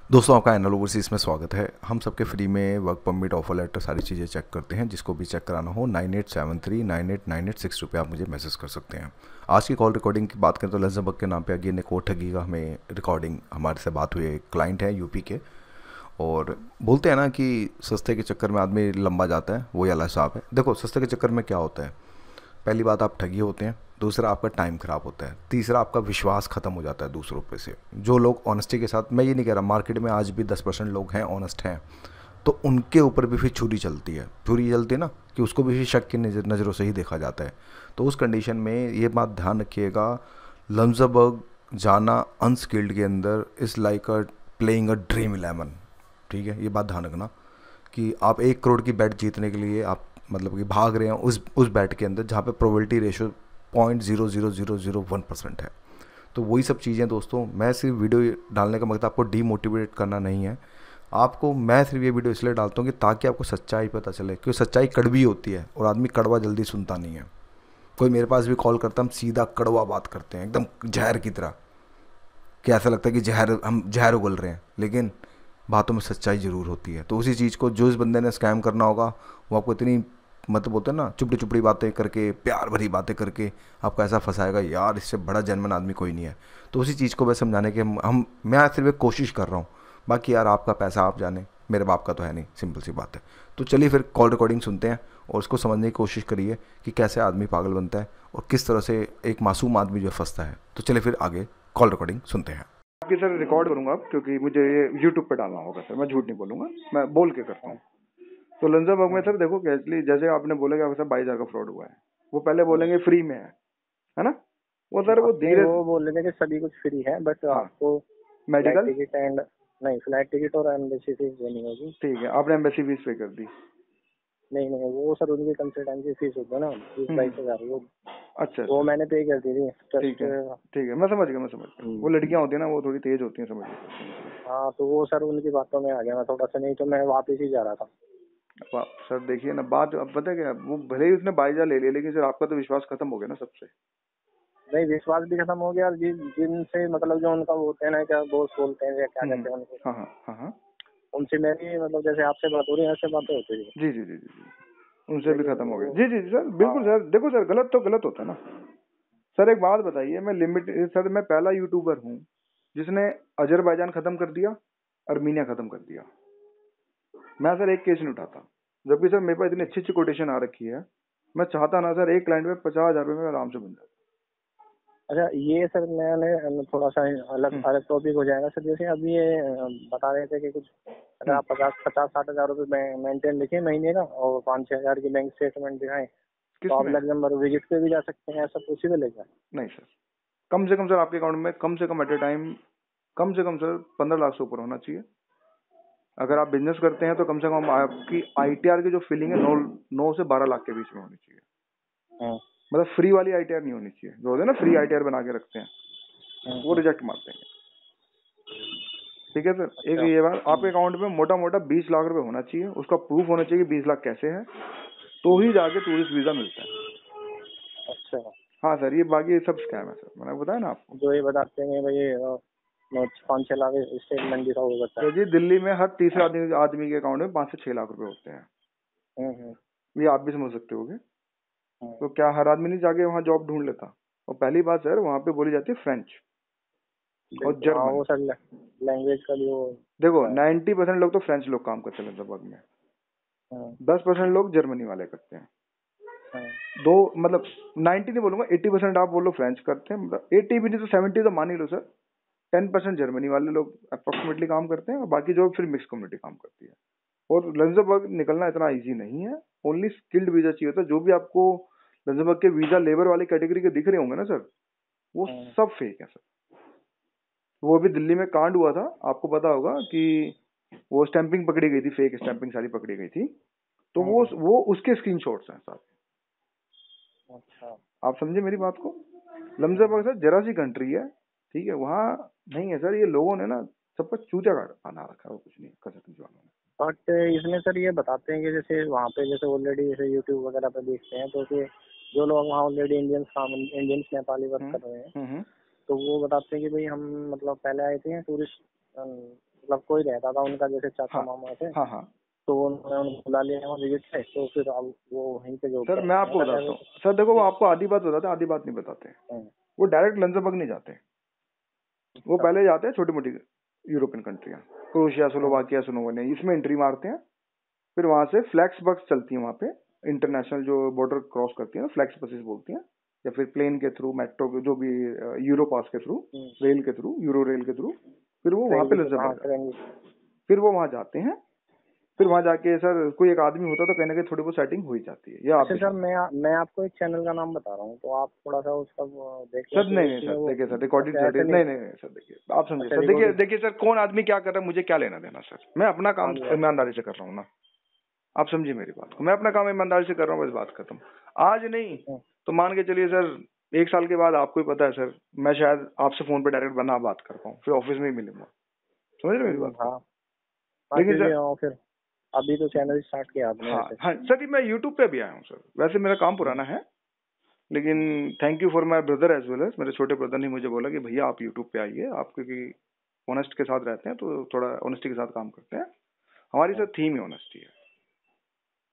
दोस्तों आपका NL overseas में स्वागत है। हम सबके फ्री में वर्क परमिट, ऑफर लेटर, सारी चीज़ें चेक करते हैं। जिसको भी चेक कराना हो 9873989862 पे आप मुझे मैसेज कर सकते हैं। आज की कॉल रिकॉर्डिंग की बात करें तो लग्जमबर्ग के नाम पे अगेन एक और ठगी का हमें रिकॉर्डिंग हमारे से बात हुई है। एक क्लाइंट है यूपी के, और बोलते हैं ना कि सस्ते के चक्कर में आदमी लंबा जाता है, वही वाला हिसाब है। देखो सस्ते के चक्कर में क्या होता है, पहली बात आप ठगी होते हैं, दूसरा आपका टाइम ख़राब होता है, तीसरा आपका विश्वास ख़त्म हो जाता है दूसरों पे से। जो लोग ऑनेस्टी के साथ, मैं ये नहीं कह रहा, मार्केट में आज भी 10% लोग हैं ऑनेस्ट हैं, तो उनके ऊपर भी फिर छुरी चलती है। छुरी चलती है ना कि उसको भी फिर शक की नज़रों से ही देखा जाता है। तो उस कंडीशन में ये बात ध्यान रखिएगा, लग्जमबर्ग जाना अनस्किल्ड के अंदर is like a playing a dream 11। ठीक है, ये बात ध्यान रखना कि आप 1 करोड़ की बेट जीतने के लिए आप मतलब कि भाग रहे हैं उस बैट के अंदर जहाँ पे प्रोबेबिलिटी रेशो 0.00001% है। तो वही सब चीज़ें दोस्तों, मैं सिर्फ वीडियो डालने का मकसद आपको डीमोटिवेट करना नहीं है। आपको मैं सिर्फ ये वीडियो इसलिए डालता हूँ कि ताकि आपको सच्चाई पता चले, क्योंकि सच्चाई कड़वी होती है और आदमी कड़वा जल्दी सुनता नहीं है। कोई मेरे पास भी कॉल करता, हम सीधा कड़वा बात करते हैं एकदम जहर की तरह, कि ऐसा लगता है कि हम जहर उगल रहे हैं, लेकिन बातों में सच्चाई ज़रूर होती है। तो उसी चीज़ को जो इस बंदे ने स्कैम करना होगा, वो आपको इतनी मतलब बोलते हैं ना चुपड़ी चुपड़ी बातें करके, प्यार भरी बातें करके आपको ऐसा फंसाएगा, यार इससे बड़ा जेन्युइन आदमी कोई नहीं है। तो उसी चीज़ को मैं समझाने के मैं सिर्फ एक कोशिश कर रहा हूँ। बाकी यार आपका पैसा आप जाने, मेरे बाप का तो है नहीं, सिंपल सी बात है। तो चलिए फिर कॉल रिकॉर्डिंग सुनते हैं और उसको समझने की कोशिश करिए कि कैसे आदमी पागल बनता है और किस तरह से एक मासूम आदमी जो फंसता है। तो चलिए फिर आगे कॉल रिकॉर्डिंग सुनते हैं। आपकी सर रिकॉर्ड करूंगा अब, क्योंकि मुझे ये यूट्यूब पे डालना होगा सर। मैं झूठ नहीं बोलूंगा, मैं बोल के करता हूँ। तो लंजरबर्ग में सर देखो, कैसली जैसे आपने बोला कि आपके साथ 22,000 का फ्रॉड हुआ है, वो पहले बोलेंगे फ्री में है ना। वो सर वो अपने धीरे, वो बोल रहे थे कि सभी कुछ फ्री है, बट हाँ, आपको फ्लाइट मेडिकल, टिकट एंड नहीं, फ्लाइट टिकट और एम्बेसी फीस देनी होगी। ठीक है, आपने एम्बेसी फीस पे कर दी। नहीं नहीं, वो सर उनकी कंसल्टेंसी फीस होती है ना, 20-22 हज़ार, वो अच्छा वो अच्छा, मैंने पे कर दी थी ठीक ट्रस्ट। है ठीक है, मैं समझ गया, मैं समझ गया। वो लड़कियां होती है ना, वो थोड़ी तेज होती हैं, समझ गया। हाँ, तो वो सर उनकी बातों में आ गया मैं थोड़ा सा, नहीं तो मैं वापस ही जा रहा था। सर देखिए ना, बात अब पता है क्या, वो भले ही उसने 22,000 ले लिया, लेकिन सर आपका तो विश्वास खत्म हो गया ना सबसे। नहीं, विश्वास भी खत्म हो गया, और जिनसे मतलब जो उनका वो होते हैं ना, क्या बोस बोलते हैं या क्या हम्म, कहते हैं उनको, हाँ हाँ हाँ हाँ, उनसे मेरी मतलब जैसे आपसे बात हो रही है ऐसे बातें होती थी। जी जी जी जी जी, उनसे भी लेकिन खत्म हो गया। वो, जी जी जी सर, बिल्कुल हाँ, सर। देखो सर, गलत तो गलत होता है ना। सर एक बात बताइए, मैं लिमिट, सर मैं पहला यूट्यूबर हूँ जिसने अजरबैजान खत्म कर दिया, अर्मीनिया खत्म कर दिया। मैं सर एक केस नहीं उठाता, जबकि सर मेरे पास इतनी अच्छी अच्छी कोटेशन आ रखी है। मैं चाहता ना सर, एक क्लाइंट में 50,000 रुपये में आराम से बन जाता। अच्छा ये सर मैंने थोड़ा सा अलग हम्म अलग टॉपिक हो जाएगा सर। जैसे अभी ये बता रहे थे कि कुछ अगर हम्म, आप 50-60 हज़ार रुपये मेंटेन लिखिए महीने का और 5-6 हज़ार की बैंक स्टेटमेंट दिखाएं, तो आप किसमें? लग्जमबर्ग विजिट पे भी जा सकते हैं, ऐसा पॉसिबल है क्या? नहीं सर, कम से कम सर आपके अकाउंट में कम से कम एट ए टाइम, कम से कम सर 15 लाख से ऊपर होना चाहिए। अगर आप बिजनेस करते हैं तो कम से कम आपकी आईटीआर की जो फिलिंग है 9 से 12 लाख के बीच में होनी चाहिए। हाँ मतलब फ्री वाली आईटीआर नहीं होनी चाहिए, जो होते हैं ना फ्री आईटीआर बना के रखते हैं, वो हाँ। रिजेक्ट मारते हैं। ठीक है सर, एक अच्छा। ये बात, आपके अकाउंट में मोटा मोटा 20 लाख रुपए होना चाहिए, उसका प्रूफ होना चाहिए कि 20 लाख कैसे है, तो ही जाके टूरिस्ट वीजा मिलता है। अच्छा, हाँ सर, ये बाकी सब स्कैम है सर, मैंने बताया ना आपको। जो ये बताते हैं भाई 5-6 लाख स्टेटमेंट दिखाओ बताए। तो जी दिल्ली में हर तीसरे आदमी आदमी के अकाउंट में 5 से 6 लाख रुपए होते हैं। हम्म। ये आप भी समझ सकते होगे। हम्म। तो क्या हर आदमी नहीं जाके वहाँ जॉब ढूंढ लेता? और पहली बात सर, वहाँ पे बोली जाती है फ्रेंच और बिल्कुल, हाँ जर्मन। वो सर लैंग्वेज का भी वो देखो है। 90% लोग तो फ्रेंच लोग काम करते हैं लगभग में, हाँ 10% लोग जर्मनी वाले करते हैं। हाँ दो मतलब 90 नहीं बोलूंगा, 80% आप बोलो फ्रेंच करते हैं, मतलब 80 भी नहीं तो 70 तो मान ही लो सर। 10% जर्मनी वाले लोग अप्रोक्सीमेटली काम करते हैं, और बाकी जो फिर मिक्स कम्युनिटी काम करती है। और लग्जमबर्ग निकलना इतना इजी नहीं है, ओनली स्किल्ड वीजा चाहिए होता है। जो भी आपको लग्जमबर्ग के वीजा लेबर वाली कैटेगरी के दिख रहे होंगे ना सर, वो हाँ सब फेक है सर। वो अभी दिल्ली में कांड हुआ था, आपको पता होगा कि वो स्टैंपिंग पकड़ी गई थी, फेक स्टैंपिंग सारी पकड़ी गई थी। तो हाँ हाँ। वो उसके स्क्रीनशॉट्स हैं सारे। अच्छा। आप समझे मेरी बात को। लम्जमबर्ग सर जरा सी कंट्री है, ठीक है, वहाँ नहीं है सर। ये लोगों ने ना सबका चूतिया काट बना रखा है, वो कुछ नहीं कर सकते वालों ने। बट इसमें सर ये बताते हैं कि जैसे वहाँ पे जैसे ऑलरेडी जैसे यूट्यूब वगैरह पे देखते हैं, तो कि जो लोग वहाँ ऑलरेडी इंडियंस नेपाली वर्क हम्म कर रहे हैं, हम्म हम्म तो वो बताते हैं कि भाई हम मतलब पहले आए थे टूरिस्ट मतलब कोई रहता था उनका, जैसे चाचा हाँ मामा थे, हाँ हाँ तो उन्होंने उनको बुला लिया वहाँ विजिट पे, तो फिर अब वो वहीं पे जॉब सर, करते मैं हैं आपको क्या बताता वो? हूँ सर, देखो वो आपको आधी बात बताते हैं, आधी बात नहीं बताते। हम्म, वो डायरेक्ट लग्जमबर्ग नहीं जाते, वो पहले जाते हैं छोटी मोटी यूरोपियन कंट्रियाँ, क्रोएशिया, स्लोवाकिया, स्लोवेनिया, इसमें एंट्री मारते हैं। फिर वहां से फ्लैक्स बस चलती है वहां पे, इंटरनेशनल जो बॉर्डर क्रॉस करती है ना, फ्लैक्स बसेस बोलती हैं, या फिर प्लेन के थ्रू, मेट्रो के, जो भी यूरो पास के थ्रू, रेल के थ्रू, यूरो रेल के थ्रू, फिर वो वहां पे हाँ लग्जमबर्ग जाते हैं। ट्रेन। फिर वो वहां जाते हैं, फिर वहां जाके सर कोई एक आदमी होता तो कहीं ना कहीं थोड़ी बहुत सेटिंग हो ही जाती है, या आप अच्छा भी सर, समझ। मैं आपको एक चैनल का नाम बता रहा हूँ, तो आप थोड़ा सा उसका वो देख सर लेते नहीं हो नहीं कि सर, वो। देखिए सर, रिकॉर्डिंग अच्छा चल रही ऐसे है, नहीं। नहीं नहीं नहीं सर, देखिए आप समझिए अच्छा सर, देखिए रिकॉर्डिंग। देखिए सर, कौन आदमी क्या कर रहा है मुझे क्या लेना देना सर, मैं अपना हाँ काम जी, हाँ जी। ईमानदारी से कर रहा हूँ ना, आप समझिए मेरी बात को, मैं अपना काम ईमानदारी से कर रहा हूँ, बस बात खत्म। आज नहीं हम्म, तो मान के चलिए सर, 1 साल के बाद आपको ही पता है सर, मैं शायद आपसे फोन पे डायरेक्ट बना बात कर पाऊँ, फिर ऑफिस में ही मिलूंगा, समझ रहे मेरी बात को। हाँ हाँ, लेकिन क्योंकि सर, हाँ, फिर अभी तो चैनल स्टार्ट किया आपने हाँ वैसे। हाँ सर, ये मैं यूट्यूब पे भी आया हूँ सर, वैसे मेरा काम पुराना है, लेकिन thank you for my brother as well as, मेरे छोटे ब्रदर ने मुझे बोला कि भैया आप यूट्यूब पे आइए, आप क्योंकि ऑनेस्ट के साथ रहते हैं तो थोड़ा ऑनेस्टी के साथ काम करते हैं, हमारी सर थीम ही ऑनेस्टी है।